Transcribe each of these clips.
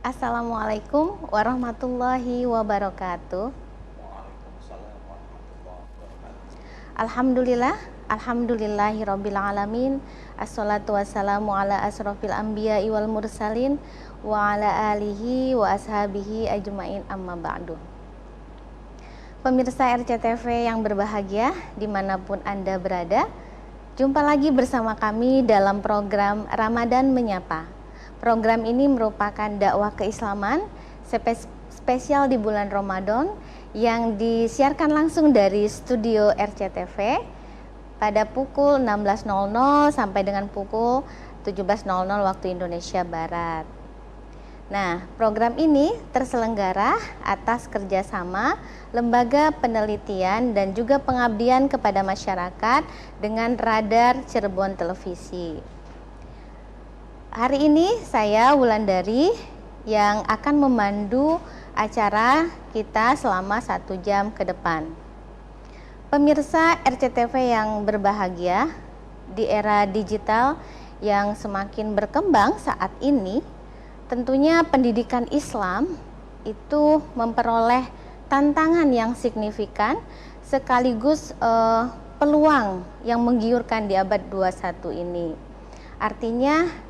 Assalamualaikum warahmatullahi wabarakatuh. Waalaikumsalam warahmatullahi wabarakatuh. Alhamdulillahirabbil alamin. Assalatu wassalamu ala asrofil anbiya'i wal mursalin wa ala alihi wa ashabihi ajmain, amma ba'du. Pemirsa RCTV yang berbahagia dimanapun Anda berada, jumpa lagi bersama kami dalam program Ramadan Menyapa. Program ini merupakan dakwah keislaman spesial di bulan Ramadan yang disiarkan langsung dari studio RCTV pada pukul 16.00 sampai dengan pukul 17.00 waktu Indonesia Barat. Nah, program ini terselenggara atas kerjasama Lembaga Penelitian dan juga Pengabdian kepada Masyarakat dengan Radar Cirebon Televisi. Hari ini saya Wulandari yang akan memandu acara kita selama 1 jam ke depan. Pemirsa RCTV yang berbahagia, di era digital yang semakin berkembang saat ini, tentunya pendidikan Islam itu memperoleh tantangan yang signifikan sekaligus peluang yang menggiurkan di abad 21 ini. Artinya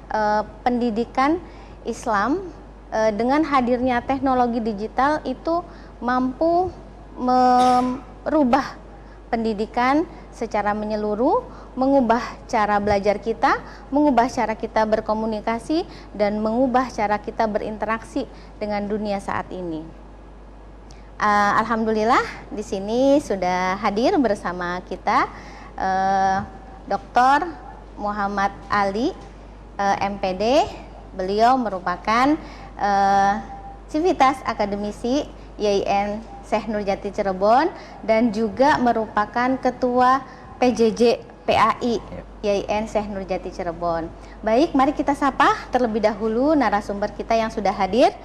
pendidikan Islam dengan hadirnya teknologi digital itu mampu merubah pendidikan secara menyeluruh, mengubah cara belajar kita, mengubah cara kita berkomunikasi, dan mengubah cara kita berinteraksi dengan dunia saat ini. Alhamdulillah di sini sudah hadir bersama kita Dr. Muhammad Ali, MPD. Beliau merupakan Civitas Akademisi YIN Syekh Nurjati Cirebon dan juga merupakan Ketua PJJ PAI YIN Syekh Nurjati Cirebon. Baik, mari kita sapa terlebih dahulu narasumber kita yang sudah hadir.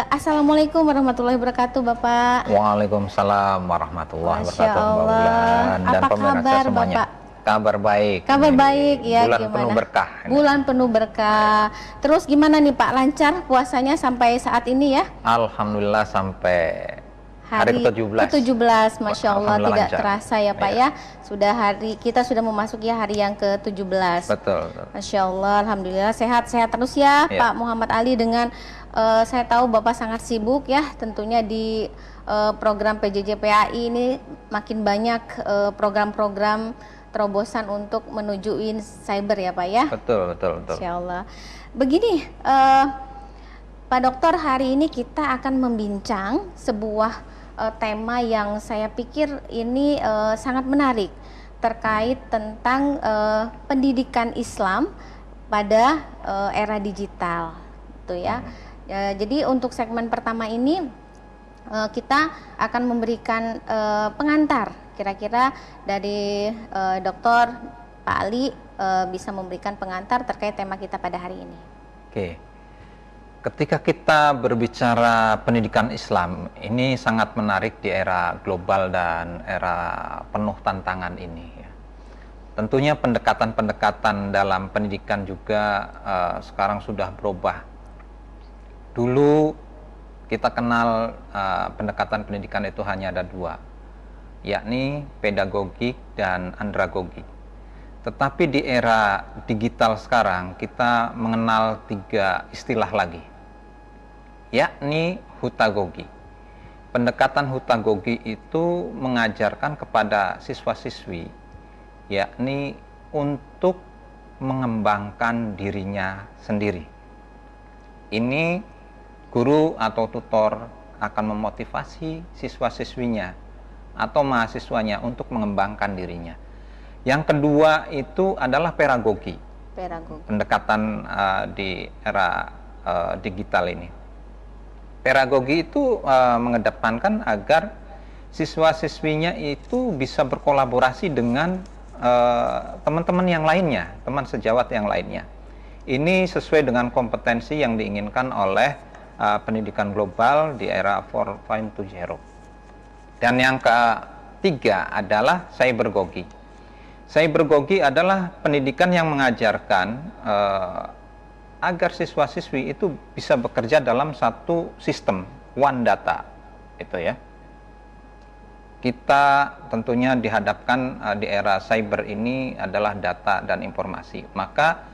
Assalamualaikum warahmatullahi wabarakatuh, Bapak. Waalaikumsalam warahmatullahi Masya wabarakatuh, Mbak Allah. Wulan dan Apa pemirsa kabar, semuanya. Bapak? Kabar baik. Kabar baik ya, bulan gimana? penuh berkah. Bulan penuh berkah. Terus gimana nih Pak, lancar puasanya sampai saat ini ya? Alhamdulillah sampai hari ke-17. Ke-17, Masya Allah, tidak lancar. terasa ya Pak ya. Kita sudah memasuki hari yang ke-17. Betul. Masya Allah, Alhamdulillah sehat-sehat terus ya, Pak Muhammad Ali. Dengan saya tahu Bapak sangat sibuk ya, tentunya di program PJJ PAI ini makin banyak program-program terobosan untuk menuju cyber ya Pak ya. Betul. Insya Allah. Begini Pak Dokter, hari ini kita akan membincang sebuah tema yang saya pikir ini sangat menarik terkait tentang pendidikan Islam pada era digital, gitu ya. Jadi untuk segmen pertama ini kita akan memberikan pengantar. Kira-kira dari Dokter Pak Ali bisa memberikan pengantar terkait tema kita pada hari ini. Oke. Ketika kita berbicara pendidikan Islam, ini sangat menarik di era global dan era penuh tantangan ini. Tentunya pendekatan-pendekatan dalam pendidikan juga sekarang sudah berubah. Dulu kita kenal pendekatan pendidikan itu hanya ada 2, yakni pedagogik dan andragogik. Tetapi di era digital sekarang kita mengenal 3 istilah lagi, yakni hutagogi. Pendekatan hutagogi itu mengajarkan kepada siswa-siswi, yakni untuk mengembangkan dirinya sendiri. Ini guru atau tutor akan memotivasi siswa-siswinya atau mahasiswanya untuk mengembangkan dirinya. Yang kedua itu adalah pedagogi. Pendekatan di era digital ini. Pedagogi itu mengedepankan agar siswa-siswinya itu bisa berkolaborasi dengan teman-teman yang lainnya, teman sejawat yang lainnya. Ini sesuai dengan kompetensi yang diinginkan oleh pendidikan global di era 4.0. Dan yang ketiga adalah cybergogi. Cybergogi adalah pendidikan yang mengajarkan agar siswa-siswi itu bisa bekerja dalam satu sistem one data itu ya. Kita tentunya dihadapkan di era cyber ini adalah data dan informasi. Maka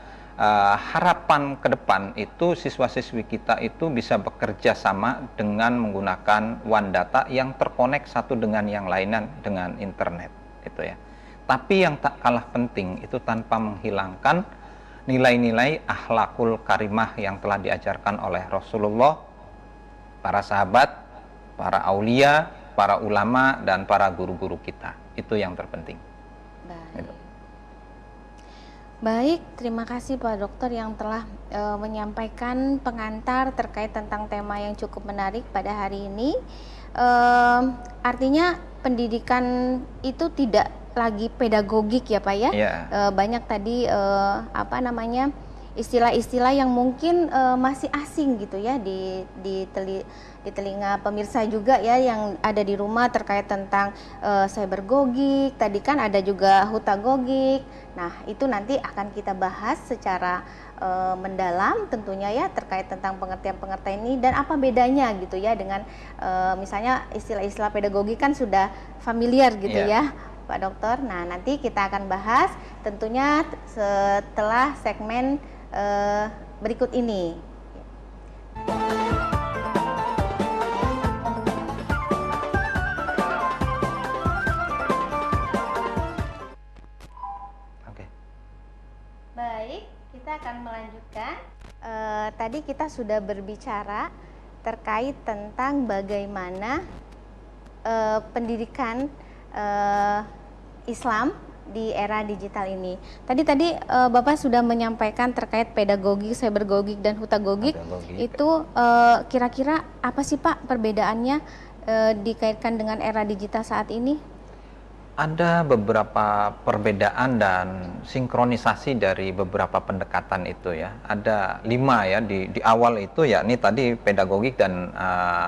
harapan ke depan itu siswa-siswi kita itu bisa bekerja sama dengan menggunakan one data yang terkonek satu dengan yang lainnya dengan internet itu ya. Tapi yang tak kalah penting itu tanpa menghilangkan nilai-nilai akhlakul karimah yang telah diajarkan oleh Rasulullah, para sahabat, para aulia, para ulama, dan para guru-guru kita. Itu yang terpenting. Baik. Baik, terima kasih Pak Dokter yang telah menyampaikan pengantar terkait tentang tema yang cukup menarik pada hari ini. Artinya pendidikan itu tidak lagi pedagogik ya Pak ya. Yeah. Banyak tadi istilah-istilah yang mungkin masih asing gitu ya di telinga pemirsa juga ya yang ada di rumah terkait tentang cybergogik. Tadi kan ada juga hutagogik. Nah, itu nanti akan kita bahas secara mendalam tentunya ya terkait tentang pengertian-pengertian ini dan apa bedanya gitu ya dengan misalnya istilah-istilah pedagogik kan sudah familiar gitu ya Pak Dokter. Nah, nanti kita akan bahas tentunya setelah segmen berikut ini. Oke. Baik, kita akan melanjutkan. Tadi kita sudah berbicara terkait tentang bagaimana pendidikan Islam di era digital ini. Tadi Bapak sudah menyampaikan terkait pedagogik, cybergogik dan hutagogik. Itu kira-kira apa sih Pak perbedaannya dikaitkan dengan era digital saat ini? Ada beberapa perbedaan dan sinkronisasi dari beberapa pendekatan itu ya. Ada 5 ya di awal itu ya. Ini tadi pedagogik dan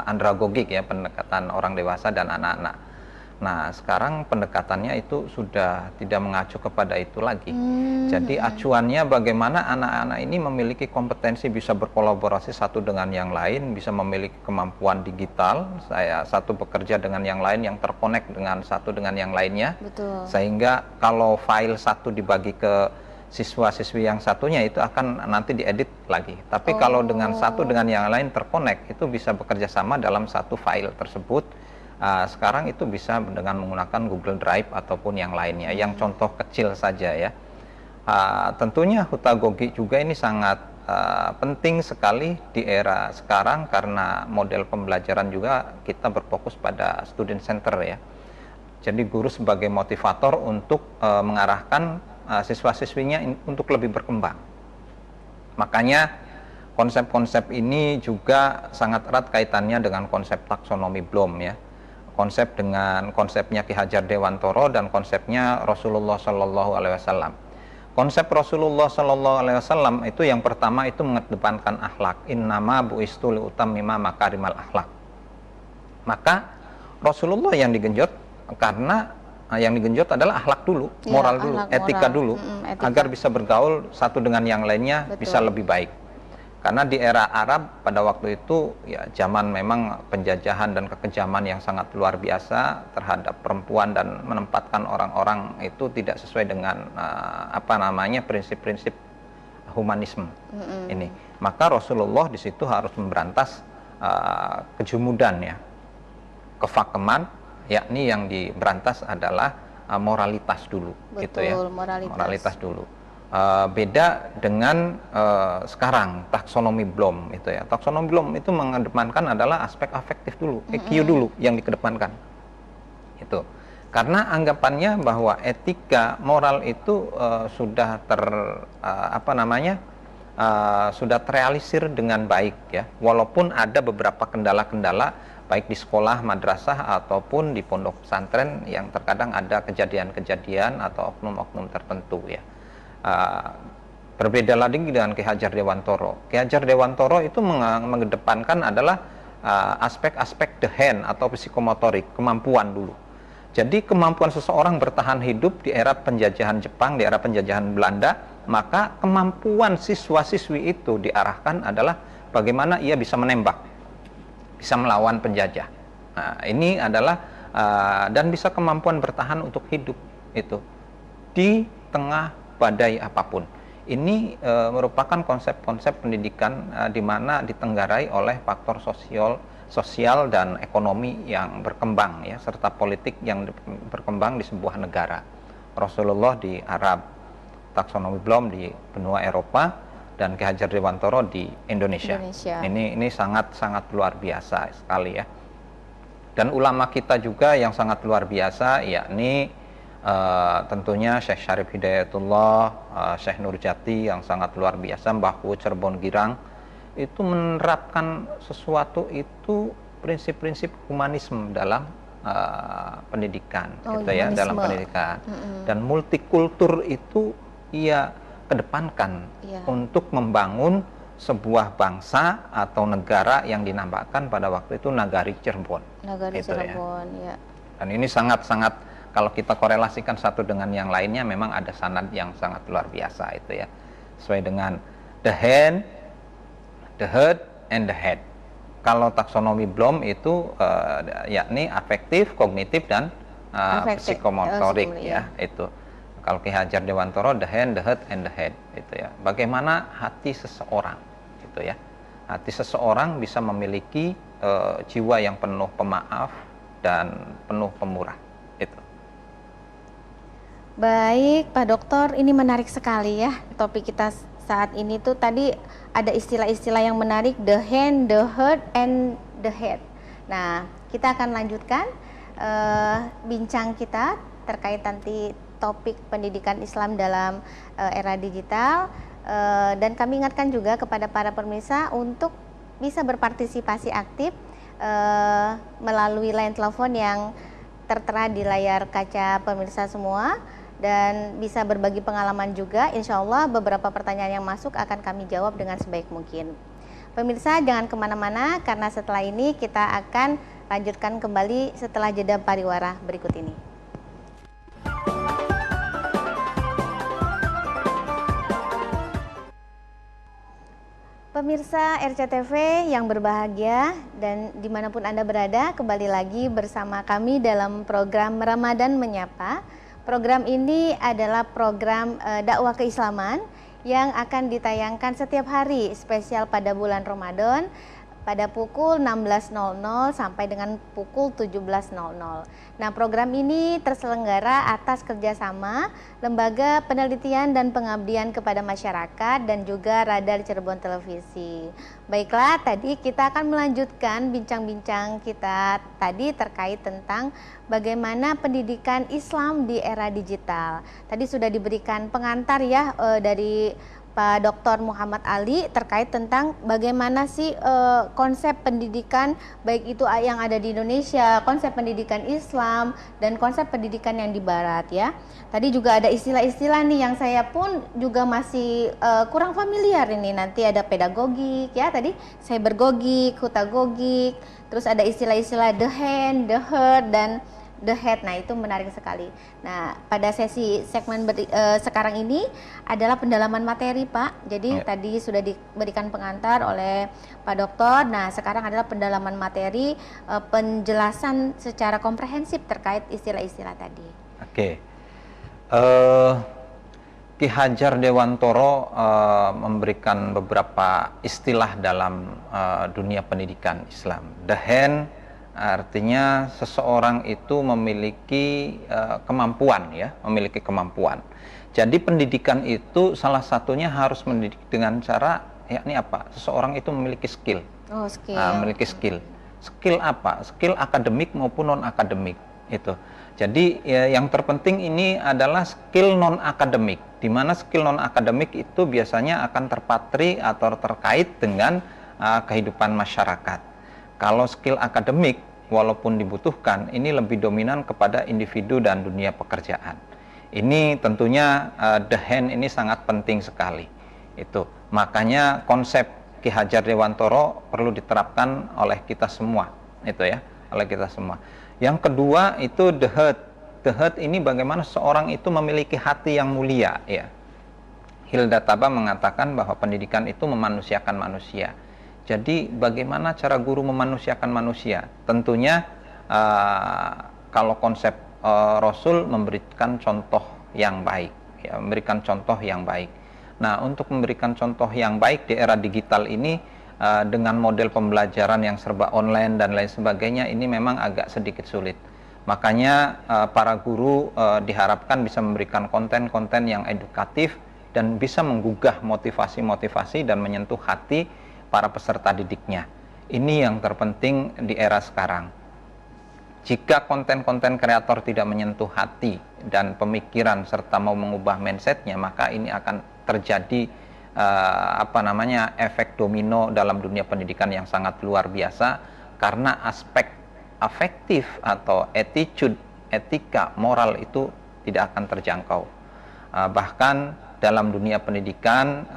andragogik ya, pendekatan orang dewasa dan anak-anak. Nah, sekarang pendekatannya itu sudah tidak mengacu kepada itu lagi. Jadi acuannya bagaimana anak-anak ini memiliki kompetensi bisa berkolaborasi satu dengan yang lain, bisa memiliki kemampuan digital, satu bekerja dengan yang lain yang terkonek dengan satu dengan yang lainnya. Betul. Sehingga kalau file satu dibagi ke siswa-siswi yang satunya itu akan nanti diedit lagi. Tapi kalau dengan satu dengan yang lain terkonek itu bisa bekerja sama dalam satu file tersebut. Sekarang itu bisa dengan menggunakan Google Drive ataupun yang lainnya, yang contoh kecil saja ya. Tentunya hutagogik juga ini sangat penting sekali di era sekarang karena model pembelajaran juga kita berfokus pada student center ya. Jadi guru sebagai motivator untuk mengarahkan siswa-siswinya untuk lebih berkembang. Makanya konsep-konsep ini juga sangat erat kaitannya dengan konsep taksonomi Bloom ya. Konsepnya Ki Hajar Dewantoro dan konsepnya Rasulullah Shallallahu Alaihi Wasallam. Konsep Rasulullah Shallallahu Alaihi Wasallam itu yang pertama itu mengedepankan akhlak. Innama bu'istu liutammima makarimal akhlak. Maka Rasulullah yang digenjot karena yang digenjot adalah akhlak dulu, moral dulu, etika dulu, agar bisa bergaul satu dengan yang lainnya. Betul. Bisa lebih baik. Karena di era Arab pada waktu itu ya zaman memang penjajahan dan kekejaman yang sangat luar biasa terhadap perempuan dan menempatkan orang-orang itu tidak sesuai dengan prinsip-prinsip humanisme ini. Maka Rasulullah di situ harus memberantas kejumudan ya, kefakeman, yakni yang diberantas adalah moralitas dulu. Betul, gitu ya. moralitas dulu. Beda dengan sekarang taksonomi Bloom itu ya. Taksonomi Bloom itu mengedepankan adalah aspek afektif dulu, EQ dulu yang dikedepankan. Itu. Karena anggapannya bahwa etika moral itu sudah sudah terrealisir dengan baik ya. Walaupun ada beberapa kendala-kendala baik di sekolah, madrasah ataupun di pondok pesantren yang terkadang ada kejadian-kejadian atau oknum-oknum tertentu ya. Berbeda lagi dengan Ki Hajar Dewantoro. Ki Hajar Dewantoro itu mengedepankan adalah aspek-aspek the hand atau psikomotorik, kemampuan dulu. Jadi kemampuan seseorang bertahan hidup di era penjajahan Jepang, di era penjajahan Belanda, maka kemampuan siswa-siswi itu diarahkan adalah bagaimana ia bisa menembak, bisa melawan penjajah. Nah, ini adalah dan bisa kemampuan bertahan untuk hidup itu di tengah badai apapun. Ini merupakan konsep-konsep pendidikan di mana ditenggarai oleh faktor sosial dan ekonomi yang berkembang ya, serta politik yang berkembang di sebuah negara. Rasulullah di Arab, taksonomi Bloom di benua Eropa, dan Ki Hajar Dewantoro di Indonesia. Ini sangat luar biasa sekali ya. Dan ulama kita juga yang sangat luar biasa, yakni tentunya Syekh Syarif Hidayatullah, Syekh Nurjati yang sangat luar biasa, Mbah Wu Cirebon Girang, itu menerapkan sesuatu itu prinsip-prinsip humanisme dalam pendidikan, gitu ya, dalam pendidikan. Dan multikultur itu ia kedepankan untuk membangun sebuah bangsa atau negara yang dinamakan pada waktu itu Nagari Cirebon. Nagari Cirebon, ya. Dan ini sangat-sangat, kalau kita korelasikan satu dengan yang lainnya, memang ada sanad yang sangat luar biasa itu ya. Sesuai dengan the hand, the heart, and the head. Kalau taksonomi Bloom itu yakni afektif, kognitif, dan psikomotorik ya, itu. Kalau Ki Hajar Dewantoro, the hand, the heart, and the head, itu ya. Bagaimana hati seseorang, gitu ya. Hati seseorang bisa memiliki jiwa yang penuh pemaaf dan penuh pemurah, itu. Baik, Pak Dokter, ini menarik sekali ya topik kita saat ini tuh. Tadi ada istilah-istilah yang menarik, the hand, the heart, and the head. Nah, kita akan lanjutkan bincang kita terkait nanti topik pendidikan Islam dalam era digital, dan kami ingatkan juga kepada para pemirsa untuk bisa berpartisipasi aktif melalui line telepon yang tertera di layar kaca pemirsa semua, dan bisa berbagi pengalaman juga. Insya Allah beberapa pertanyaan yang masuk akan kami jawab dengan sebaik mungkin. Pemirsa jangan kemana-mana, karena setelah ini kita akan lanjutkan kembali setelah jeda pariwara berikut ini. Pemirsa RCTV yang berbahagia dan dimanapun Anda berada, kembali lagi bersama kami dalam program Ramadan Menyapa. Program ini adalah program dakwah keislaman yang akan ditayangkan setiap hari spesial pada bulan Ramadan pada pukul 16.00 sampai dengan pukul 17.00. Nah, program ini terselenggara atas kerjasama Lembaga Penelitian dan Pengabdian kepada Masyarakat dan juga Radar Cirebon Televisi. Baiklah, tadi kita akan melanjutkan bincang-bincang kita tadi terkait tentang bagaimana pendidikan Islam di era digital. Tadi sudah diberikan pengantar ya dari Pak Dr. Muhammad Ali terkait tentang bagaimana sih konsep pendidikan baik itu yang ada di Indonesia, konsep pendidikan Islam dan konsep pendidikan yang di Barat ya. Tadi juga ada istilah-istilah nih yang saya pun juga masih kurang familiar ini. Nanti ada pedagogik ya, tadi cybergogik, hutagogik, terus ada istilah-istilah the hand, the heart, dan the head. Nah, itu menarik sekali. Nah, pada sesi segmen sekarang ini adalah pendalaman materi, Pak. Jadi tadi sudah diberikan pengantar oleh Pak Dokter. Nah, sekarang adalah pendalaman materi, penjelasan secara komprehensif terkait istilah-istilah tadi. Oke. Ki Hajar Dewantoro memberikan beberapa istilah dalam dunia pendidikan Islam. The hand artinya seseorang itu memiliki kemampuan ya, memiliki kemampuan. Jadi pendidikan itu salah satunya harus mendidik dengan cara yakni apa? Seseorang itu memiliki skill. Oh, skill. Memiliki skill. Skill apa? Skill akademik maupun non akademik itu. Jadi ya, yang terpenting ini adalah skill non akademik, di mana skill non akademik itu biasanya akan terpatri atau terkait dengan kehidupan masyarakat. Kalau skill akademik, walaupun dibutuhkan, ini lebih dominan kepada individu dan dunia pekerjaan. Ini tentunya the hand ini sangat penting sekali. Itu makanya konsep Ki Hajar Dewantoro perlu diterapkan oleh kita semua. Itu ya, oleh kita semua. Yang kedua itu the heart. The heart ini bagaimana seorang itu memiliki hati yang mulia. Ya. Hilda Taba mengatakan bahwa pendidikan itu memanusiakan manusia. Jadi bagaimana cara guru memanusiakan manusia? Tentunya kalau konsep Rasul memberikan contoh yang baik, ya, memberikan contoh yang baik. Nah, untuk memberikan contoh yang baik di era digital ini dengan model pembelajaran yang serba online dan lain sebagainya, ini memang agak sedikit sulit. Makanya para guru diharapkan bisa memberikan konten-konten yang edukatif dan bisa menggugah motivasi-motivasi dan menyentuh hati para peserta didiknya. Ini yang terpenting di era sekarang. Jika konten-konten kreator tidak menyentuh hati dan pemikiran serta mau mengubah mindsetnya, maka ini akan terjadi efek domino dalam dunia pendidikan yang sangat luar biasa, karena aspek afektif atau attitude, etika, moral itu tidak akan terjangkau. Bahkan dalam dunia pendidikan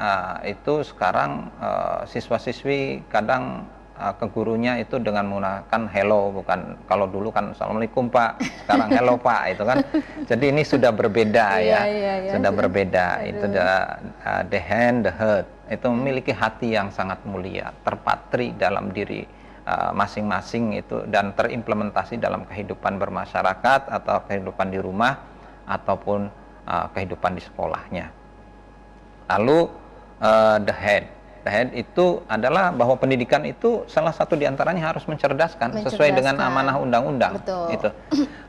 itu sekarang siswa-siswi kadang ke gurunya itu dengan menggunakan hello, bukan kalau dulu kan assalamualaikum Pak, sekarang hello Pak, itu kan. Jadi ini sudah berbeda ya, sudah berbeda. Itu the hand, the heart, itu memiliki hati yang sangat mulia, terpatri dalam diri masing-masing itu dan terimplementasi dalam kehidupan bermasyarakat atau kehidupan di rumah ataupun kehidupan di sekolahnya. Lalu the head itu adalah bahwa pendidikan itu salah satu diantaranya harus mencerdaskan sesuai dengan amanah undang-undang. Itu.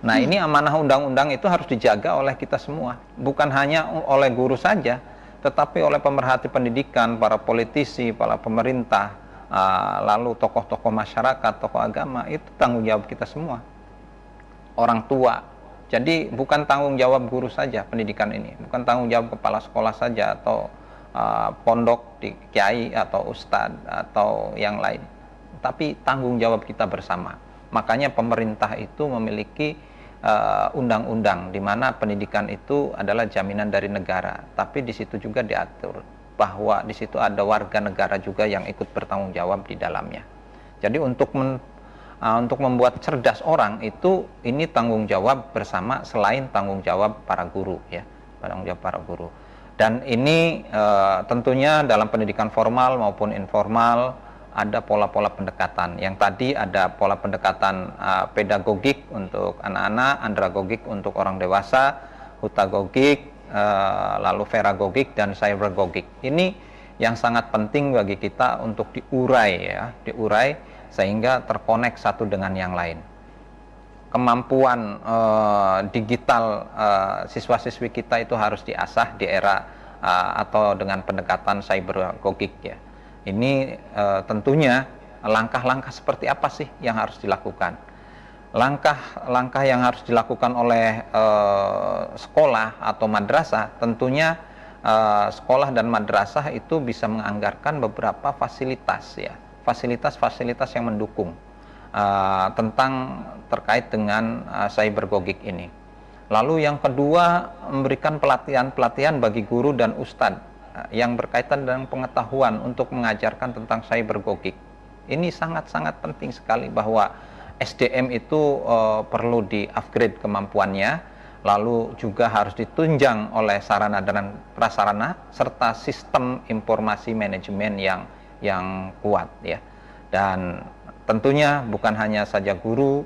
Nah, ini amanah undang-undang itu harus dijaga oleh kita semua, bukan hanya oleh guru saja, tetapi oleh pemerhati pendidikan, para politisi, para pemerintah, lalu tokoh-tokoh masyarakat, tokoh agama. Itu tanggung jawab kita semua. Orang tua. Jadi bukan tanggung jawab guru saja pendidikan ini, bukan tanggung jawab kepala sekolah saja atau pondok di kiai atau ustadz atau yang lain, tapi tanggung jawab kita bersama. Makanya pemerintah itu memiliki undang-undang di mana pendidikan itu adalah jaminan dari negara, tapi di situ juga diatur bahwa di situ ada warga negara juga yang ikut bertanggung jawab di dalamnya. Jadi untuk membuat cerdas orang itu, ini tanggung jawab bersama selain tanggung jawab para guru, ya, tanggung jawab para guru. Dan ini tentunya dalam pendidikan formal maupun informal ada pola-pola pendekatan. Yang tadi ada pola pendekatan pedagogik untuk anak-anak, andragogik untuk orang dewasa, hutagogik, lalu veragogik dan cybergogik. Ini yang sangat penting bagi kita untuk diurai, ya, diurai sehingga terkonek satu dengan yang lain. Kemampuan digital siswa-siswi kita itu harus diasah di era atau dengan pendekatan cybergogik, ya. Ini tentunya langkah-langkah seperti apa sih yang harus dilakukan? Langkah-langkah yang harus dilakukan oleh sekolah atau madrasah, tentunya sekolah dan madrasah itu bisa menganggarkan beberapa fasilitas, ya, fasilitas-fasilitas yang mendukung tentang terkait dengan cybergogik ini. Lalu yang kedua, memberikan pelatihan-pelatihan bagi guru dan ustadz yang berkaitan dengan pengetahuan untuk mengajarkan tentang cybergogik. Ini sangat-sangat penting sekali bahwa SDM itu perlu di-upgrade kemampuannya, lalu juga harus ditunjang oleh sarana dan prasarana serta sistem informasi manajemen yang kuat, ya. Dan tentunya bukan hanya saja guru,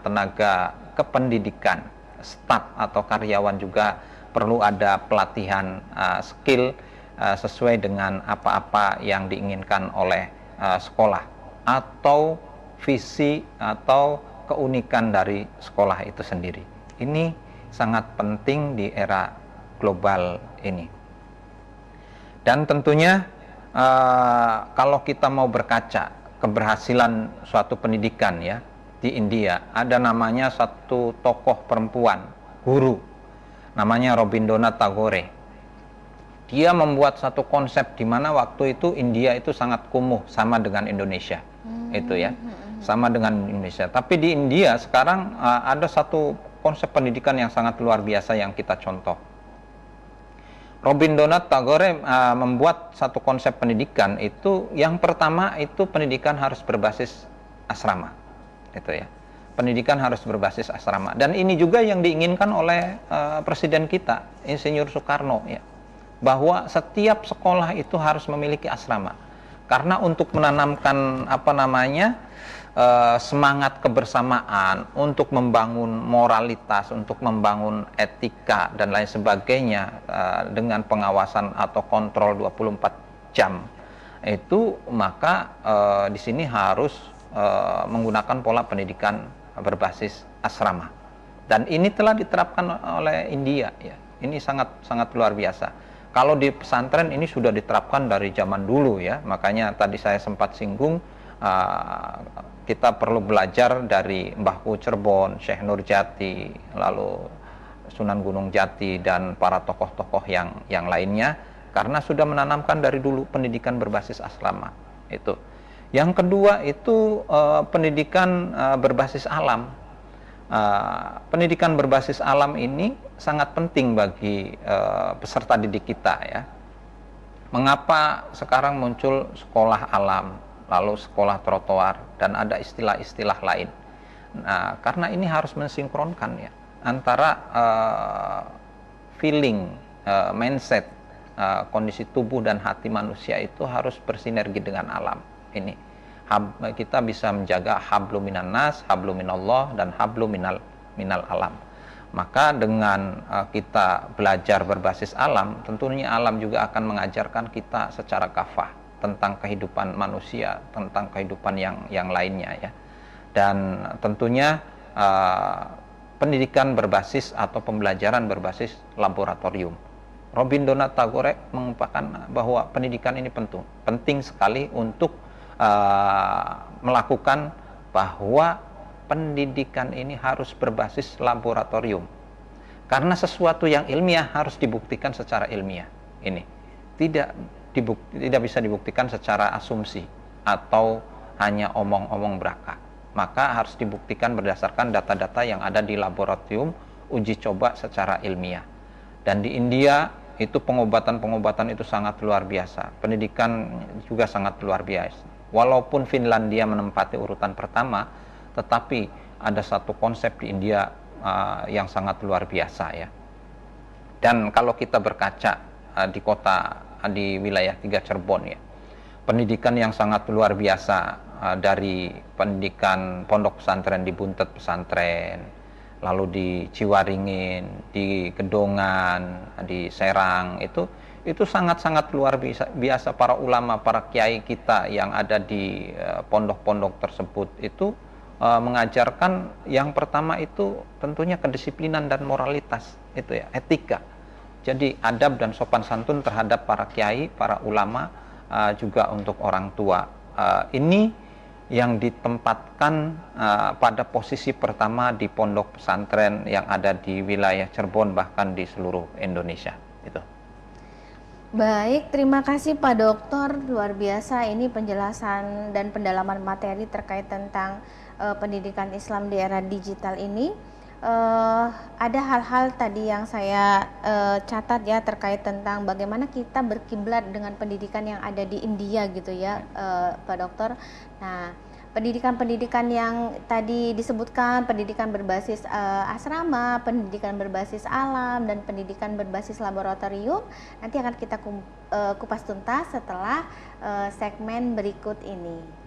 tenaga kependidikan, staf atau karyawan juga perlu ada pelatihan skill sesuai dengan apa-apa yang diinginkan oleh sekolah atau visi atau keunikan dari sekolah itu sendiri. Ini sangat penting di era global ini. Dan tentunya kalau kita mau berkaca keberhasilan suatu pendidikan, ya, di India ada namanya satu tokoh perempuan guru namanya Rabindranath Tagore. Dia membuat satu konsep di mana waktu itu India itu sangat kumuh sama dengan Indonesia, itu, ya, sama dengan Indonesia. Tapi di India sekarang ada satu konsep pendidikan yang sangat luar biasa yang kita contoh. Rabindranath Tagore membuat satu konsep pendidikan itu, yang pertama itu pendidikan harus berbasis asrama, itu, ya. Pendidikan harus berbasis asrama, dan ini juga yang diinginkan oleh Presiden kita, Insinyur Soekarno, ya. bahwa setiap sekolah itu harus memiliki asrama. Karena untuk menanamkan semangat kebersamaan, untuk membangun moralitas, untuk membangun etika dan lain sebagainya dengan pengawasan atau kontrol 24 jam itu, maka di sini harus menggunakan pola pendidikan berbasis asrama. Dan ini telah diterapkan oleh India ya. Ini sangat luar biasa. Kalau di pesantren ini sudah diterapkan dari zaman dulu ya. Makanya tadi saya sempat singgung, kita perlu belajar dari Mbah Ku Cirebon, Syekh Nurjati, lalu Sunan Gunung Jati dan para tokoh-tokoh yang lainnya, karena sudah menanamkan dari dulu pendidikan berbasis asrama. Itu. Yang kedua itu pendidikan berbasis alam. Pendidikan berbasis alam ini sangat penting bagi peserta didik kita ya. Mengapa sekarang muncul sekolah alam, lalu sekolah trotoar, dan ada istilah-istilah lain? Nah, karena ini harus mensinkronkan ya antara feeling, mindset, kondisi tubuh dan hati manusia itu harus bersinergi dengan alam. Ini kita bisa menjaga hablum minan nas, hablum minallah, dan hablum minal alam. Maka dengan kita belajar berbasis alam, tentunya alam juga akan mengajarkan kita secara kafah tentang kehidupan manusia, tentang kehidupan yang lainnya ya. Dan tentunya pendidikan berbasis atau pembelajaran berbasis laboratorium. Rabindranath Tagore mengungkapkan bahwa pendidikan ini penting sekali untuk melakukan bahwa pendidikan ini harus berbasis laboratorium. Karena sesuatu yang ilmiah harus dibuktikan secara ilmiah. Ini tidak bisa dibuktikan secara asumsi atau hanya omong-omong belaka. Maka harus dibuktikan berdasarkan data-data yang ada di laboratorium, uji coba secara ilmiah. Dan di India itu pengobatan itu sangat luar biasa. Pendidikan juga sangat luar biasa. Walaupun Finlandia menempati urutan pertama, tetapi ada satu konsep di India yang sangat luar biasa ya. Dan kalau kita berkaca di wilayah 3 Cirebon ya, pendidikan yang sangat luar biasa, dari pendidikan pondok pesantren di Buntet Pesantren, lalu di Ciwaringin, di Gedongan, di Serang, itu sangat-sangat luar biasa. Para ulama, para kiai kita yang ada di pondok-pondok tersebut itu mengajarkan yang pertama itu tentunya kedisiplinan dan moralitas, itu ya, etika. Jadi adab dan sopan santun terhadap para kiai, para ulama, juga untuk orang tua. Ini yang ditempatkan pada posisi pertama di pondok pesantren yang ada di wilayah Cirebon, bahkan di seluruh Indonesia. Itu. Baik, terima kasih Pak Dokter, luar biasa ini penjelasan dan pendalaman materi terkait tentang pendidikan Islam di era digital ini. Ada hal-hal tadi yang saya catat ya terkait tentang bagaimana kita berkiblat dengan pendidikan yang ada di India gitu ya, Pak Dokter. Nah, pendidikan-pendidikan yang tadi disebutkan, pendidikan berbasis asrama, pendidikan berbasis alam, dan pendidikan berbasis laboratorium, nanti akan kita kupas tuntas setelah segmen berikut ini.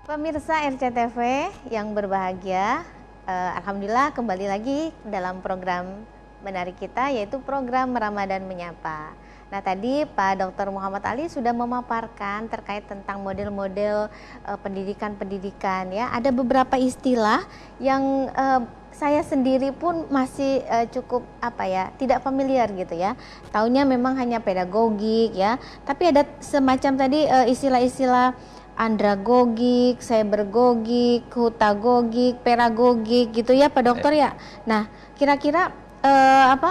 Pemirsa RCTV yang berbahagia, alhamdulillah kembali lagi dalam program menarik kita, yaitu program Ramadan Menyapa. Nah, tadi Pak Dr. Muhammad Ali sudah memaparkan terkait tentang model-model pendidikan-pendidikan ya. Ada beberapa istilah yang saya sendiri pun masih cukup tidak familiar gitu ya. Taunya memang hanya pedagogik ya, tapi ada semacam tadi istilah-istilah andragogik, cybergogik, hutagogik, pedagogik gitu ya Pak Dokter ya. Nah, kira-kira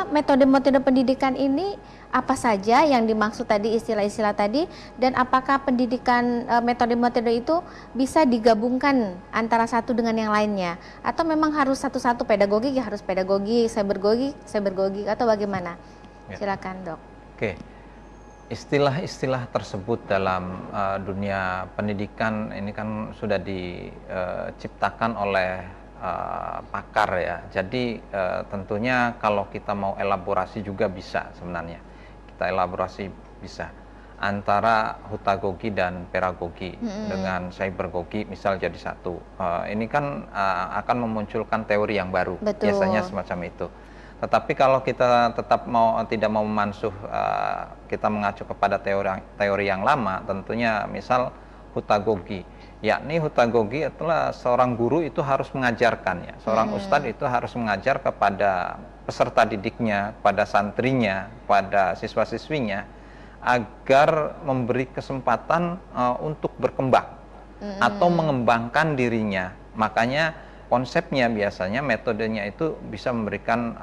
metode-metode pendidikan ini apa saja yang dimaksud tadi istilah-istilah tadi, dan apakah pendidikan metode-metode itu bisa digabungkan antara satu dengan yang lainnya, atau memang harus satu-satu, pedagogik ya harus pedagogik, cybergogik atau bagaimana? Ya. Silakan Dok. Oke. Istilah-istilah tersebut dalam dunia pendidikan ini kan sudah diciptakan oleh pakar ya. Jadi tentunya kalau kita mau elaborasi juga bisa sebenarnya. Kita elaborasi bisa antara hutagogi dan peragogi dengan cybergogi misal jadi satu. Ini kan akan memunculkan teori yang baru. Betul. Biasanya semacam itu. Tetapi kalau kita tetap tidak mau memansuh, kita mengacu kepada teori yang lama, tentunya misal hutagogi, yakni hutagogi itulah seorang guru itu harus mengajarkan ya, seorang ustadz itu harus mengajar kepada peserta didiknya, pada santrinya, pada siswa-siswinya, agar memberi kesempatan untuk berkembang atau mengembangkan dirinya. Makanya konsepnya biasanya metodenya itu bisa memberikan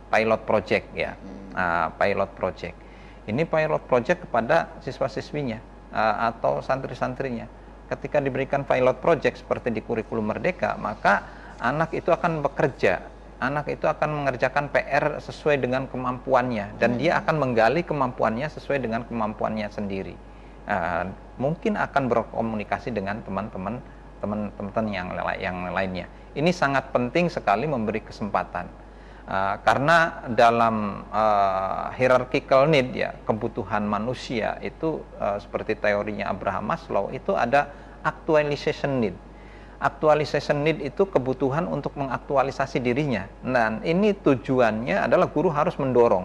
pilot project ya, pilot project. Ini pilot project kepada siswa-siswinya atau santri-santrinya. Ketika diberikan pilot project seperti di kurikulum Merdeka, maka anak itu akan bekerja, anak itu akan mengerjakan PR sesuai dengan kemampuannya dan dia akan menggali kemampuannya sesuai dengan kemampuannya sendiri. Mungkin akan berkomunikasi dengan teman-teman yang lainnya. Ini sangat penting sekali memberi kesempatan karena dalam hierarchical need ya, kebutuhan manusia itu seperti teorinya Abraham Maslow itu ada actualization need. Actualization need itu kebutuhan untuk mengaktualisasi dirinya. Dan ini tujuannya adalah guru harus mendorong,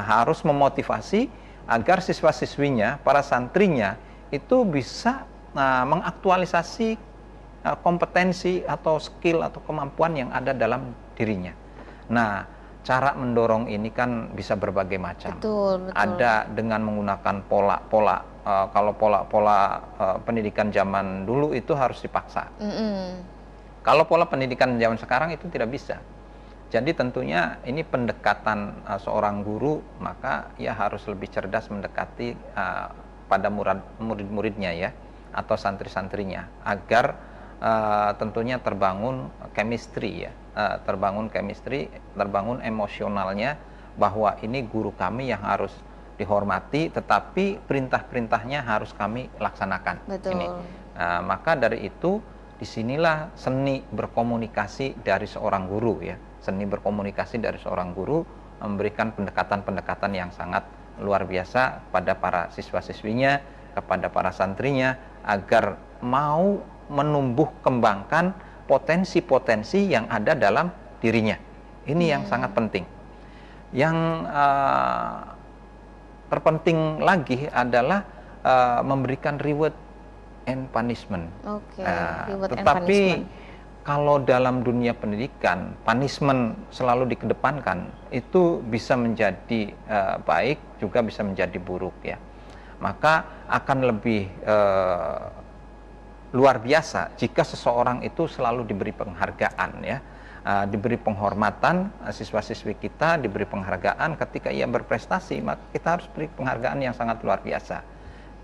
harus memotivasi agar siswa-siswinya, para santrinya itu bisa mengaktualisasi kompetensi atau skill atau kemampuan yang ada dalam dirinya. Nah, cara mendorong ini kan bisa berbagai macam. Betul. Ada dengan menggunakan pola-pola. Kalau pola-pola pendidikan zaman dulu itu harus dipaksa. Kalau pola pendidikan zaman sekarang itu tidak bisa. Jadi tentunya ini pendekatan seorang guru, maka ia harus lebih cerdas mendekati pada murid-muridnya ya, atau santri-santrinya, agar tentunya terbangun chemistry ya, terbangun emosionalnya bahwa ini guru kami yang harus dihormati, tetapi perintah-perintahnya harus kami laksanakan. Betul. Ini. Maka dari itu disinilah seni berkomunikasi dari seorang guru ya, seni berkomunikasi dari seorang guru memberikan pendekatan-pendekatan yang sangat luar biasa pada para siswa-siswinya, kepada para santrinya, agar mau menumbuh kembangkan potensi-potensi yang ada dalam dirinya. Ini yang sangat penting. Yang terpenting lagi adalah memberikan reward and punishment. Reward and tetapi punishment. Kalau dalam dunia pendidikan, punishment selalu dikedepankan, itu bisa menjadi baik, juga bisa menjadi buruk ya. Maka akan lebih luar biasa jika seseorang itu selalu diberi penghargaan ya, diberi penghormatan, siswa-siswi kita diberi penghargaan ketika ia berprestasi, maka kita harus beri penghargaan yang sangat luar biasa.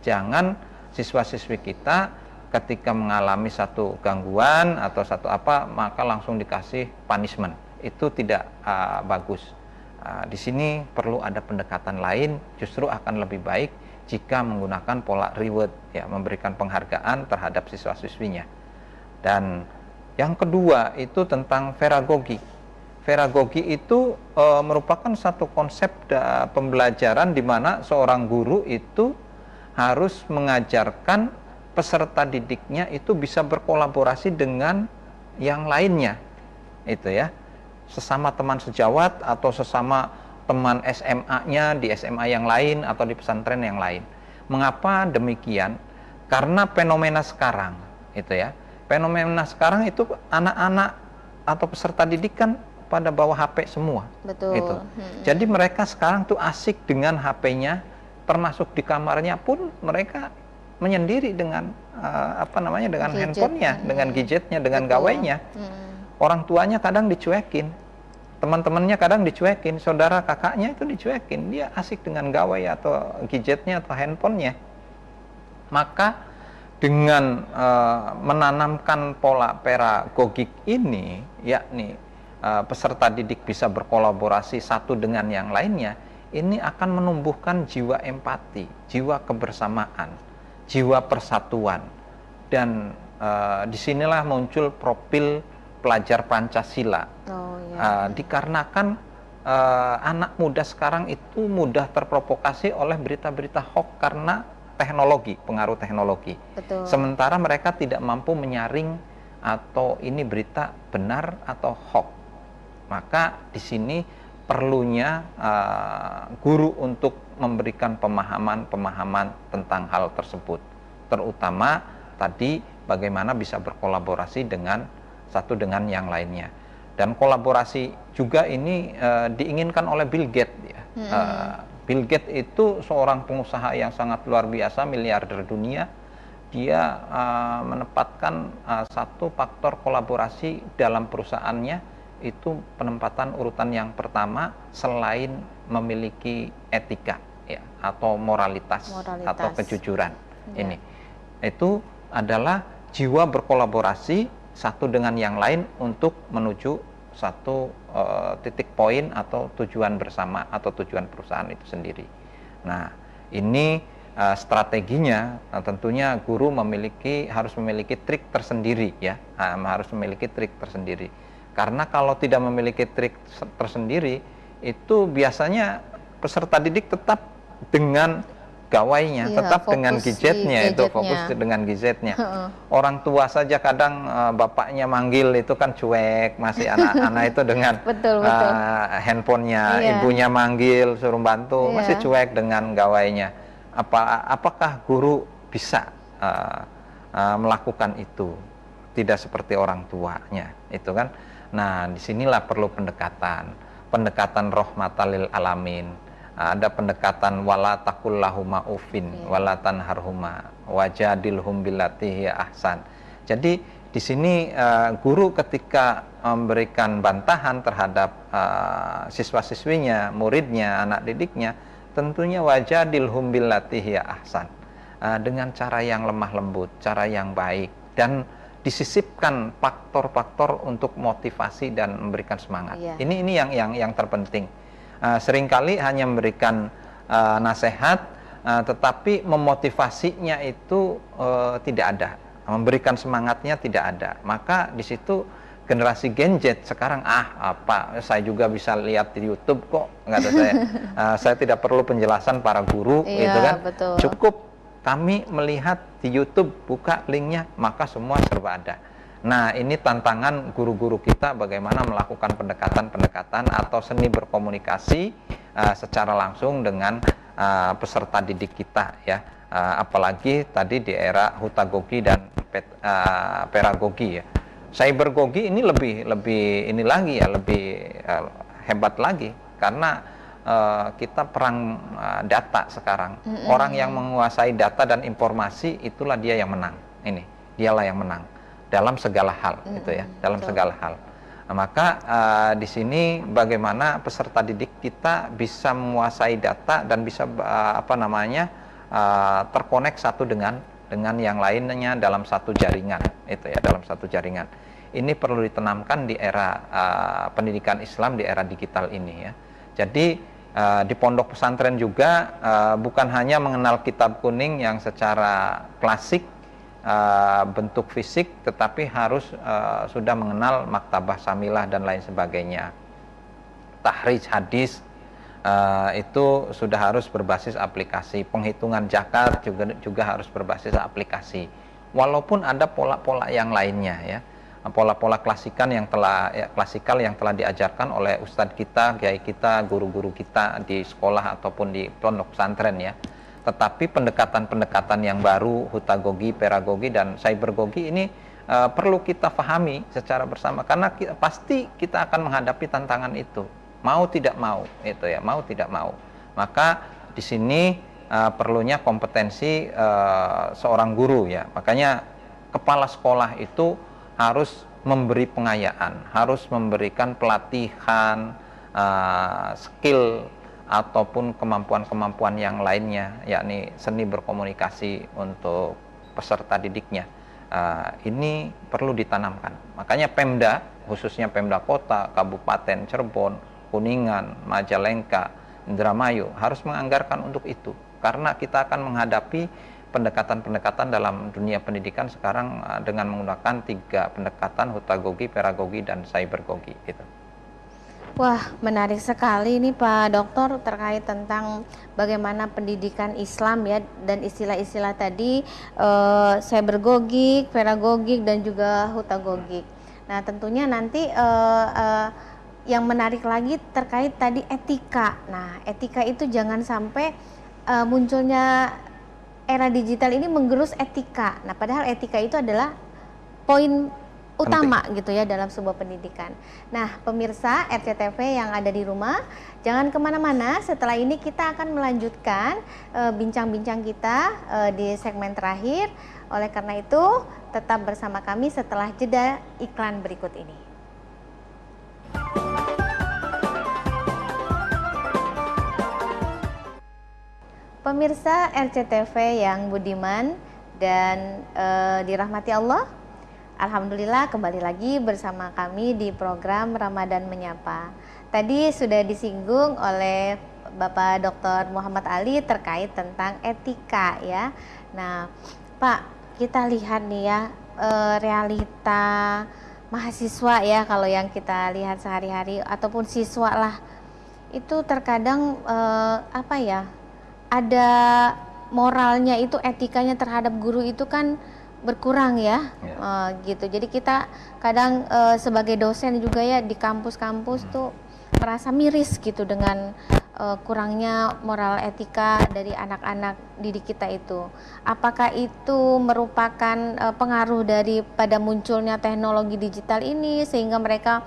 Jangan siswa-siswi kita ketika mengalami satu gangguan atau satu apa, maka langsung dikasih punishment. Itu tidak bagus. Di sini perlu ada pendekatan lain, justru akan lebih baik jika menggunakan pola reward ya, memberikan penghargaan terhadap siswa-siswinya. Dan yang kedua itu tentang pedagogi. Pedagogi itu merupakan satu konsep pembelajaran di mana seorang guru itu harus mengajarkan peserta didiknya itu bisa berkolaborasi dengan yang lainnya, itu ya, sesama teman sejawat atau sesama teman SMA-nya di SMA yang lain atau di pesantren yang lain. Mengapa demikian? Karena fenomena sekarang, itu ya, fenomena sekarang itu anak-anak atau peserta didik kan pada bawa HP semua. Betul. Gitu. Jadi mereka sekarang tuh asik dengan HP-nya, termasuk di kamarnya pun mereka menyendiri dengan dengan gadget. handphonenya, dengan gadgetnya, dengan gawainya. Orang tuanya kadang dicuekin, teman-temannya kadang dicuekin, saudara kakaknya itu dicuekin, dia asik dengan gawai atau gadgetnya atau handphonenya. Maka dengan menanamkan pola pedagogik ini, yakni peserta didik bisa berkolaborasi satu dengan yang lainnya, ini akan menumbuhkan jiwa empati, jiwa kebersamaan, jiwa persatuan. Dan disinilah muncul profil pelajar Pancasila. Dikarenakan anak muda sekarang itu mudah terprovokasi oleh berita-berita hoax karena teknologi, pengaruh teknologi. Betul. Sementara mereka tidak mampu menyaring atau ini berita benar atau hoax. Maka di sini perlunya guru untuk memberikan pemahaman tentang hal tersebut, terutama tadi bagaimana bisa berkolaborasi dengan satu dengan yang lainnya. Dan kolaborasi juga ini diinginkan oleh Bill Gates ya. Bill Gates itu seorang pengusaha yang sangat luar biasa, miliarder dunia. Dia menempatkan satu faktor kolaborasi dalam perusahaannya, itu penempatan urutan yang pertama selain memiliki etika ya, atau moralitas atau kejujuran. Ini itu adalah jiwa berkolaborasi satu dengan yang lain untuk menuju satu titik poin atau tujuan bersama atau tujuan perusahaan itu sendiri. Nah, ini strateginya tentunya guru harus memiliki trik tersendiri ya, harus memiliki trik tersendiri. Karena kalau tidak memiliki trik tersendiri, itu biasanya peserta didik tetap dengan gawainya, tetap dengan gadgetnya, itu fokus dengan gadgetnya. Orang tua saja kadang bapaknya manggil itu kan cuek, masih anak-anak itu dengan handphonenya, ibunya manggil suruh bantu, masih cuek dengan gawainya. Apakah guru bisa melakukan itu? Tidak seperti orang tuanya, itu kan. Nah, disinilah perlu pendekatan rahmatal lil alamin. Ada pendekatan wala taqul lahuma ufin wala tanharhuma wajadilhum billati hiya ahsan. Jadi di sini guru ketika memberikan bantahan terhadap siswa-siswinya, muridnya, anak didiknya, tentunya wajadilhum billati hiya ahsan, dengan cara yang lemah lembut, cara yang baik, dan disisipkan faktor-faktor untuk motivasi dan memberikan semangat. Ini yang terpenting. Seringkali hanya memberikan nasihat, tetapi memotivasinya itu tidak ada, memberikan semangatnya tidak ada. Maka di situ generasi Gen Z sekarang saya juga bisa lihat di YouTube kok, nggak ada saya tidak perlu penjelasan para guru, gitu kan. Betul. Cukup kami melihat di YouTube, buka linknya, maka semua serba ada. Nah, ini tantangan guru-guru kita bagaimana melakukan pendekatan-pendekatan atau seni berkomunikasi secara langsung dengan peserta didik kita ya. Apalagi tadi di era hutagogi dan peragogi ya. Cybergogi ini lebih ini lagi ya, lebih hebat lagi karena kita perang data sekarang. Orang yang menguasai data dan informasi itulah dia yang menang. Dialah yang menang dalam segala hal, itu ya, dalam segala hal. Nah, maka di sini bagaimana peserta didik kita bisa menguasai data dan bisa terkonek satu dengan yang lainnya dalam satu jaringan, itu ya, dalam satu jaringan. Ini perlu ditanamkan di era pendidikan Islam di era digital ini ya. Jadi di pondok pesantren juga bukan hanya mengenal kitab kuning yang secara klasik bentuk fisik, tetapi harus sudah mengenal maktabah samilah dan lain sebagainya. Tahrij hadis itu sudah harus berbasis aplikasi. Penghitungan zakat juga harus berbasis aplikasi. Walaupun ada pola-pola yang lainnya ya. Pola-pola klasikal yang telah diajarkan oleh ustadz kita, kiai kita, guru-guru kita di sekolah ataupun di pondok pesantren ya. Tetapi pendekatan-pendekatan yang baru, hutagogi, peragogi, dan cybergogi ini perlu kita pahami secara bersama karena pasti kita akan menghadapi tantangan itu, mau tidak mau, itu ya, mau tidak mau. Maka di sini perlunya kompetensi seorang guru ya. Makanya kepala sekolah itu harus memberi pengayaan, harus memberikan pelatihan, skill ataupun kemampuan-kemampuan yang lainnya, yakni seni berkomunikasi untuk peserta didiknya. Ini perlu ditanamkan. Makanya Pemda, khususnya Pemda Kota, Kabupaten Cirebon, Kuningan, Majalengka, Indramayu harus menganggarkan untuk itu, karena kita akan menghadapi pendekatan-pendekatan dalam dunia pendidikan sekarang dengan menggunakan 3 pendekatan: hutagogi, peragogi, dan cybergogi gitu. Wah, menarik sekali nih Pak Dokter terkait tentang bagaimana pendidikan Islam ya, dan istilah-istilah tadi cybergogik, pedagogik, dan juga hutagogik. Nah, tentunya nanti yang menarik lagi terkait tadi etika. Nah, etika itu jangan sampai munculnya era digital ini menggerus etika. Nah, padahal etika itu adalah poin utama gitu ya dalam sebuah pendidikan. Nah, pemirsa RCTV yang ada di rumah, jangan kemana-mana. Setelah ini kita akan melanjutkan bincang-bincang kita di segmen terakhir. Oleh karena itu, tetap bersama kami setelah jeda iklan berikut ini. Pemirsa RCTV yang budiman dan dirahmati Allah, alhamdulillah kembali lagi bersama kami di program Ramadan Menyapa. Tadi sudah disinggung oleh Bapak Dr. Muhammad Ali terkait tentang etika ya. Nah, Pak, kita lihat nih ya realita mahasiswa ya, kalau yang kita lihat sehari-hari ataupun siswa lah, itu terkadang ada moralnya itu, etikanya terhadap guru itu kan berkurang ya, gitu. Jadi kita kadang sebagai dosen juga ya di kampus-kampus tuh merasa miris gitu dengan kurangnya moral etika dari anak-anak didik kita itu. Apakah itu merupakan pengaruh daripada munculnya teknologi digital ini sehingga mereka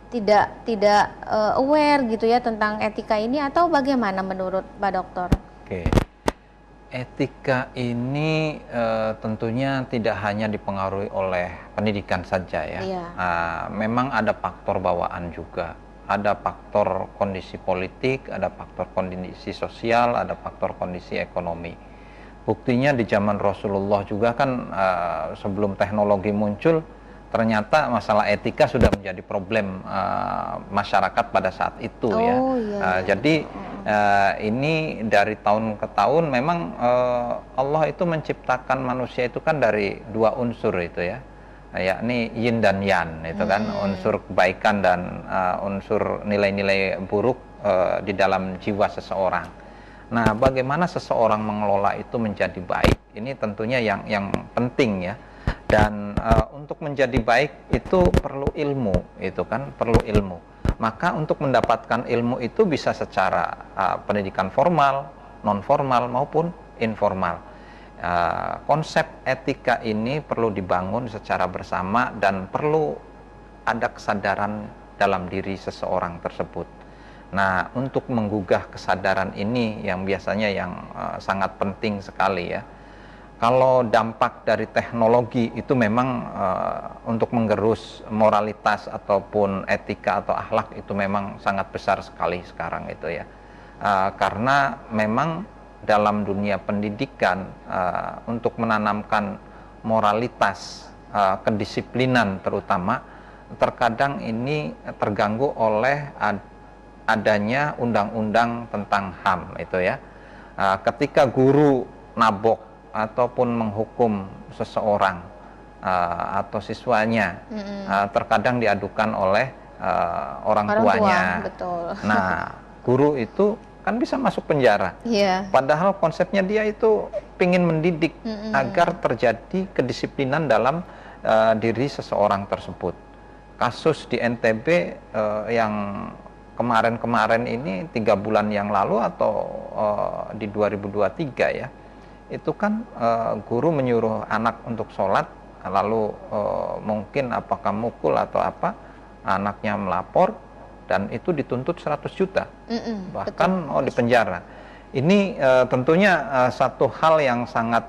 tidak aware gitu ya tentang etika ini, atau bagaimana menurut Pak Dokter? Oke. Etika ini tentunya tidak hanya dipengaruhi oleh pendidikan saja ya. Iya. Memang ada faktor bawaan juga, ada faktor kondisi politik, ada faktor kondisi sosial, ada faktor kondisi ekonomi. Buktinya di zaman Rasulullah juga kan sebelum teknologi muncul, ternyata masalah etika sudah menjadi problem masyarakat pada saat itu ya. Jadi ini dari tahun ke tahun memang Allah itu menciptakan manusia itu kan dari 2 unsur itu ya, yakni yin dan yang itu kan, unsur kebaikan dan unsur nilai-nilai buruk di dalam jiwa seseorang. Nah, bagaimana seseorang mengelola itu menjadi baik, ini tentunya yang penting ya. Dan untuk menjadi baik itu perlu ilmu, itu kan perlu ilmu. Maka untuk mendapatkan ilmu itu bisa secara pendidikan formal, non formal maupun informal. Konsep etika ini perlu dibangun secara bersama dan perlu ada kesadaran dalam diri seseorang tersebut. Nah, untuk menggugah kesadaran ini yang biasanya yang sangat penting sekali ya. Kalau dampak dari teknologi itu memang untuk menggerus moralitas ataupun etika atau akhlak itu memang sangat besar sekali sekarang itu ya. Karena memang dalam dunia pendidikan untuk menanamkan moralitas, kedisiplinan terutama, terkadang ini terganggu oleh adanya undang-undang tentang HAM itu ya. Ketika guru nabok ataupun menghukum seseorang atau siswanya, terkadang diadukan oleh orang tuanya. Betul. Nah, guru itu kan bisa masuk penjara. Padahal konsepnya dia itu ingin mendidik agar terjadi kedisiplinan dalam diri seseorang tersebut. Kasus di NTB yang kemarin-kemarin ini 3 bulan yang lalu atau di 2023 ya, itu kan guru menyuruh anak untuk sholat, lalu mungkin apakah mukul atau apa, anaknya melapor dan itu dituntut 100 juta, bahkan di penjara. Ini tentunya satu hal yang sangat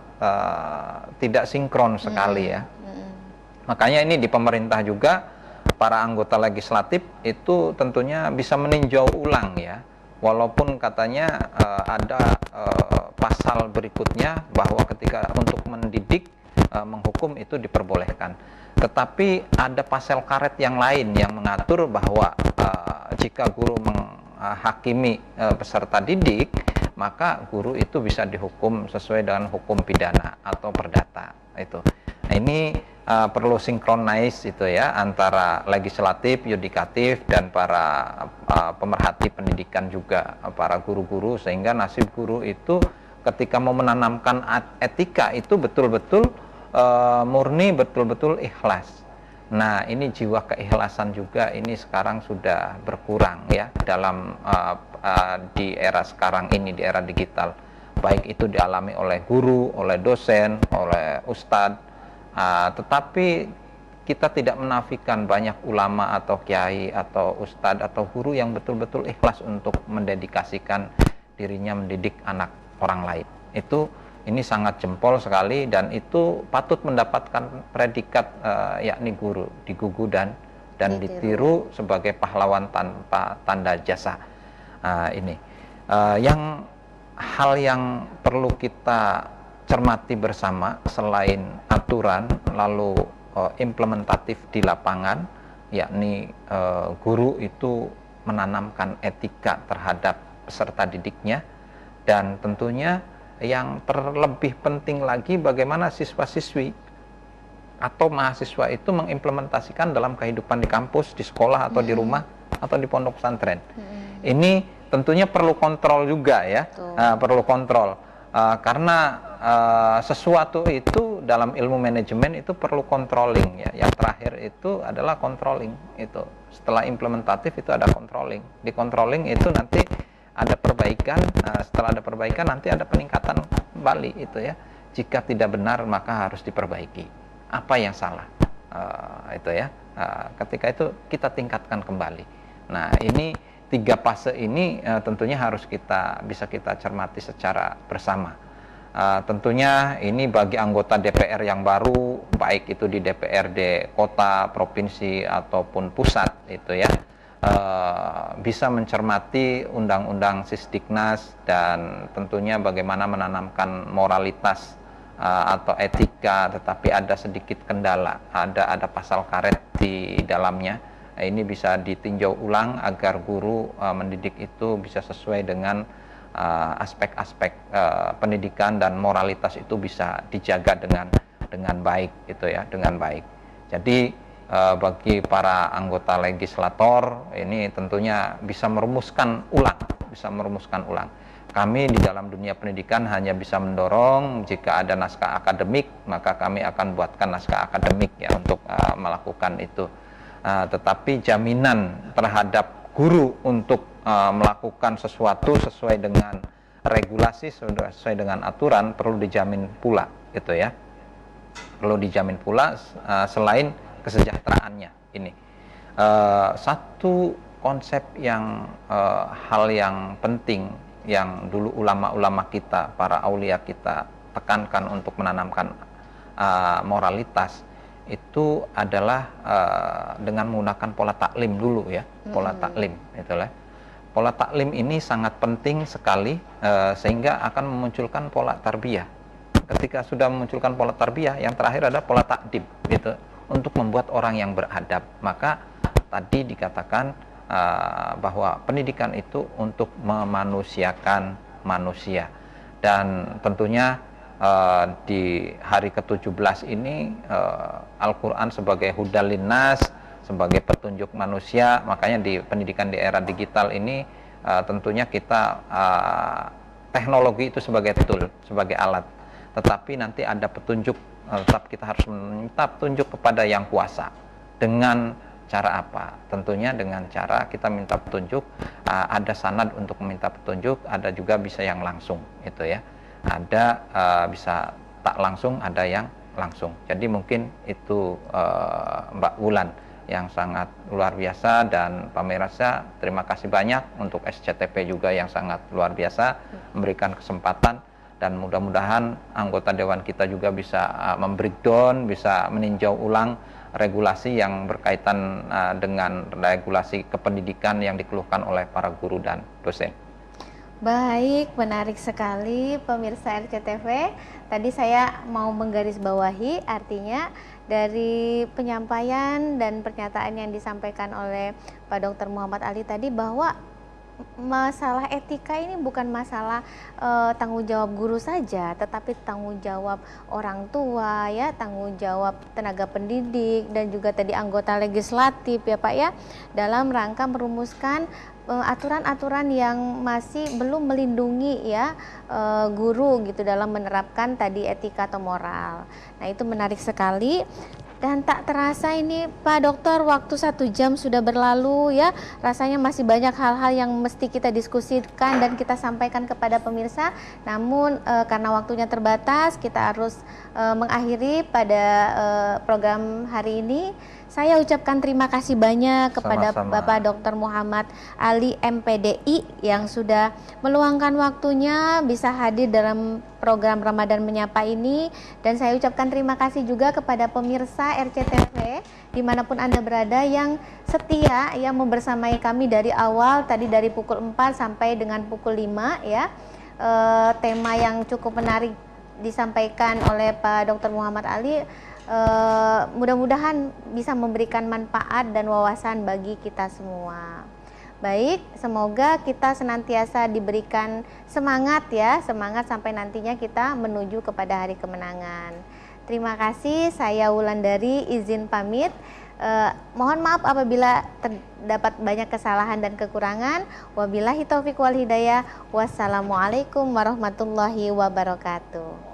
tidak sinkron sekali ya. Makanya ini di pemerintah juga para anggota legislatif itu tentunya bisa meninjau ulang ya. Walaupun katanya ada pasal berikutnya bahwa ketika untuk mendidik, menghukum itu diperbolehkan. Tetapi ada pasal karet yang lain yang mengatur bahwa jika guru menghakimi peserta didik, maka guru itu bisa dihukum sesuai dengan hukum pidana atau perdata itu. Nah, ini perlu sinkronize itu ya antara legislatif, yudikatif dan para pemerhati pendidikan juga, para guru-guru, sehingga nasib guru itu ketika mau menanamkan etika itu betul-betul murni, betul-betul ikhlas. Nah, ini jiwa keikhlasan juga ini sekarang sudah berkurang ya dalam di era sekarang ini, di era digital. Baik itu dialami oleh guru, oleh dosen, oleh ustadz. Tetapi kita tidak menafikan banyak ulama atau kiai atau ustadz atau guru yang betul-betul ikhlas untuk mendedikasikan dirinya mendidik anak orang lain. Ini sangat jempol sekali, dan itu patut mendapatkan predikat yakni guru digugu dan ditiru sebagai pahlawan tanpa tanda jasa. Hal yang perlu kita cermati bersama selain aturan, lalu implementatif di lapangan, yakni guru itu menanamkan etika terhadap peserta didiknya, dan tentunya yang terlebih penting lagi bagaimana siswa-siswi atau mahasiswa itu mengimplementasikan dalam kehidupan di kampus, di sekolah atau di rumah atau di pondok pesantren. Ini tentunya perlu kontrol juga ya, perlu kontrol karena sesuatu itu dalam ilmu manajemen itu perlu controlling ya. Yang terakhir itu adalah controlling. Itu setelah implementatif itu ada controlling. Di controlling itu nanti ada perbaikan. Setelah ada perbaikan nanti ada peningkatan kembali itu ya. Jika tidak benar maka harus diperbaiki. Apa yang salah itu ya. Ketika itu kita tingkatkan kembali. Nah, ini 3 fase ini tentunya harus bisa kita cermati secara bersama. Tentunya ini bagi anggota DPR yang baru, baik itu di DPRD kota, provinsi ataupun pusat itu ya, bisa mencermati undang-undang Sisdiknas dan tentunya bagaimana menanamkan moralitas atau etika, tetapi ada sedikit kendala, ada pasal karet di dalamnya. Ini bisa ditinjau ulang agar guru mendidik itu bisa sesuai dengan aspek-aspek pendidikan, dan moralitas itu bisa dijaga dengan baik itu ya, dengan baik. Jadi bagi para anggota legislator ini tentunya bisa merumuskan ulang. Kami di dalam dunia pendidikan hanya bisa mendorong. Jika ada naskah akademik maka kami akan buatkan naskah akademik ya untuk melakukan itu. Tetapi jaminan terhadap guru untuk melakukan sesuatu sesuai dengan regulasi, sesuai dengan aturan perlu dijamin pula gitu ya. Perlu dijamin pula selain kesejahteraannya ini. Satu konsep hal yang penting yang dulu ulama-ulama kita, para aulia kita tekankan untuk menanamkan moralitas itu adalah dengan menggunakan pola taklim dulu ya, pola taklim itulah. Pola taklim ini sangat penting sekali sehingga akan memunculkan pola tarbiyah. Ketika sudah memunculkan pola tarbiyah, yang terakhir ada pola takdib gitu, untuk membuat orang yang beradab. Maka tadi dikatakan bahwa pendidikan itu untuk memanusiakan manusia, dan tentunya di hari ke-17 ini Al-Quran sebagai hudal linnas, sebagai petunjuk manusia. Makanya di pendidikan di era digital ini tentunya kita teknologi itu sebagai tool, sebagai alat, tetapi nanti ada petunjuk. Tetap kita harus meminta petunjuk kepada yang kuasa. Dengan cara apa? Tentunya dengan cara kita minta petunjuk, ada sanad untuk meminta petunjuk, ada juga bisa yang langsung itu ya. Ada bisa tak langsung, ada yang langsung. Jadi mungkin itu Mbak Wulan yang sangat luar biasa, dan pemirsa terima kasih banyak untuk SCTP juga yang sangat luar biasa memberikan kesempatan, dan mudah-mudahan anggota dewan kita juga bisa membreakdown, bisa meninjau ulang regulasi yang berkaitan dengan regulasi kependidikan yang dikeluhkan oleh para guru dan dosen. Baik, menarik sekali pemirsa RCTV. Tadi saya mau menggarisbawahi, artinya dari penyampaian dan pernyataan yang disampaikan oleh Pak Dr. Muhammad Ali tadi, bahwa masalah etika ini bukan masalah tanggung jawab guru saja, tetapi tanggung jawab orang tua ya, tanggung jawab tenaga pendidik dan juga tadi anggota legislatif ya Pak ya, dalam rangka merumuskan aturan-aturan yang masih belum melindungi ya guru gitu dalam menerapkan tadi etika atau moral. Nah itu menarik sekali. Dan tak terasa ini Pak Dokter, waktu 1 jam sudah berlalu ya. Rasanya masih banyak hal-hal yang mesti kita diskusikan dan kita sampaikan kepada pemirsa. Namun karena waktunya terbatas, kita harus mengakhiri pada program hari ini. Saya ucapkan terima kasih banyak kepada Sama-sama. Bapak Dr. Muhammad Ali MPDI yang sudah meluangkan waktunya bisa hadir dalam program Ramadan Menyapa ini. Dan saya ucapkan terima kasih juga kepada pemirsa RCTV dimanapun Anda berada yang setia yang membersamai kami dari awal, tadi dari pukul 4 sampai dengan pukul 5 ya. Tema yang cukup menarik disampaikan oleh Pak Dr. Muhammad Ali. Mudah-mudahan bisa memberikan manfaat dan wawasan bagi kita semua. Baik, semoga kita senantiasa diberikan semangat ya, semangat sampai nantinya kita menuju kepada hari kemenangan. Terima kasih, saya Wulandari izin pamit. Mohon maaf apabila terdapat banyak kesalahan dan kekurangan. Wabillahi taufiq wal hidayah. Wassalamualaikum warahmatullahi wabarakatuh.